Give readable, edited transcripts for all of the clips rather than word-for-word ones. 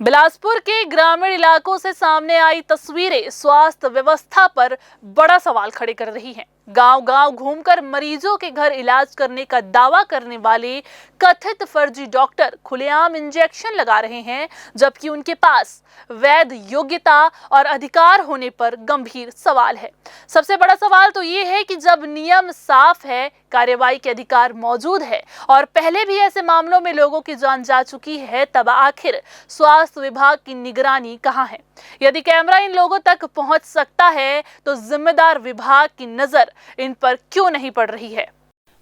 बिलासपुर के ग्रामीण इलाकों से सामने आई तस्वीरें स्वास्थ्य व्यवस्था पर बड़ा सवाल खड़े कर रही हैं। गांव-गांव घूमकर मरीजों के घर इलाज करने का दावा करने वाले कथित फर्जी डॉक्टर खुलेआम इंजेक्शन लगा रहे हैं, जबकि उनके पास वैध योग्यता और अधिकार होने पर गंभीर सवाल है। सबसे बड़ा सवाल तो ये है कि जब नियम साफ है, कार्रवाई के अधिकार मौजूद है और पहले भी ऐसे मामलों में लोगों की जान जा चुकी है, तब आखिर स्वास्थ्य विभाग की निगरानी कहां है? यदि कैमरा इन लोगों तक पहुंच सकता है तो जिम्मेदार विभाग की नजर इन पर क्यों नहीं पड़ रही है?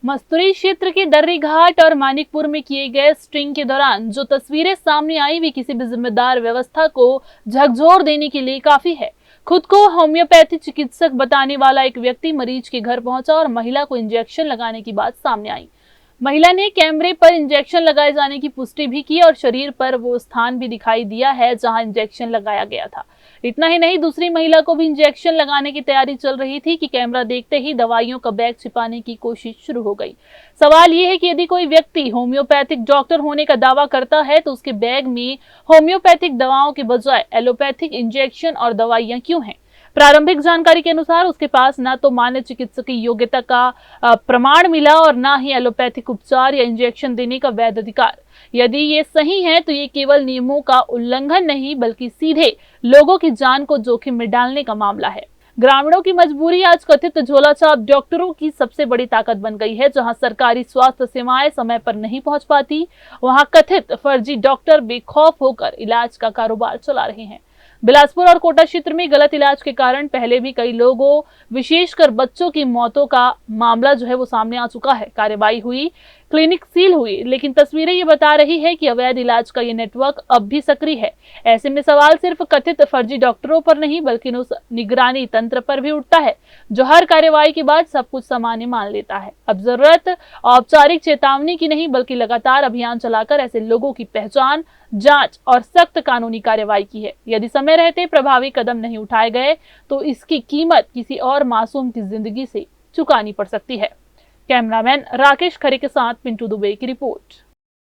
मस्तूरी क्षेत्र के दर्री घाट और मानिकपुर में किए गए स्ट्रिंग के दौरान जो तस्वीरें सामने आई वे किसी भी जिम्मेदार व्यवस्था को झकझोर देने के लिए काफी है। खुद को होम्योपैथी चिकित्सक बताने वाला एक व्यक्ति मरीज के घर पहुंचा और महिला को इंजेक्शन लगाने की बात सामने आई। महिला ने कैमरे पर इंजेक्शन लगाए जाने की पुष्टि भी की और शरीर पर वो स्थान भी दिखाई दिया है जहां इंजेक्शन लगाया गया था। इतना ही नहीं, दूसरी महिला को भी इंजेक्शन लगाने की तैयारी चल रही थी कि कैमरा देखते ही दवाइयों का बैग छिपाने की कोशिश शुरू हो गई। सवाल ये है कि यदि कोई व्यक्ति होम्योपैथिक डॉक्टर होने का दावा करता है तो उसके बैग में होम्योपैथिक दवाओं के बजाय एलोपैथिक इंजेक्शन और दवाइयां क्यों हैं? प्रारंभिक जानकारी के अनुसार उसके पास ना तो मान्य चिकित्सकीय योग्यता का प्रमाण मिला और ना ही एलोपैथिक उपचार या इंजेक्शन देने का वैध अधिकार। यदि ये सही है तो ये केवल नियमों का उल्लंघन नहीं बल्कि सीधे लोगों की जान को जोखिम में डालने का मामला है। ग्रामीणों की मजबूरी आज कथित झोलाछाप डॉक्टरों की सबसे बड़ी ताकत बन गई है। जहां सरकारी स्वास्थ्य सेवाएं समय पर नहीं पहुंच पाती, वहां कथित फर्जी डॉक्टर बेखौफ होकर इलाज का कारोबार चला रहे हैं। बिलासपुर और कोटा क्षेत्र में गलत इलाज के कारण पहले भी कई लोगों, विशेषकर बच्चों की मौतों का मामला जो है वो सामने आ चुका है। कार्रवाई हुई, क्लिनिक सील हुई, लेकिन तस्वीरें ये बता रही है कि अवैध इलाज का ये नेटवर्क अब भी सक्रिय है। ऐसे में सवाल सिर्फ कथित फर्जी डॉक्टरों पर नहीं बल्कि उस निगरानी तंत्र पर भी उठता है जो हर कार्रवाई के बाद सब कुछ सामान्य मान लेता है। अब जरूरत औपचारिक चेतावनी की नहीं बल्कि लगातार अभियान चलाकर ऐसे लोगों की पहचान, जांच और सख्त कानूनी कार्रवाई की है। यदि समय रहते प्रभावी कदम नहीं उठाए गए तो इसकी कीमत किसी और मासूम की जिंदगी से चुकानी पड़ सकती है। कैमरामैन राकेश खरे के साथ पिंटू दुबे की रिपोर्ट।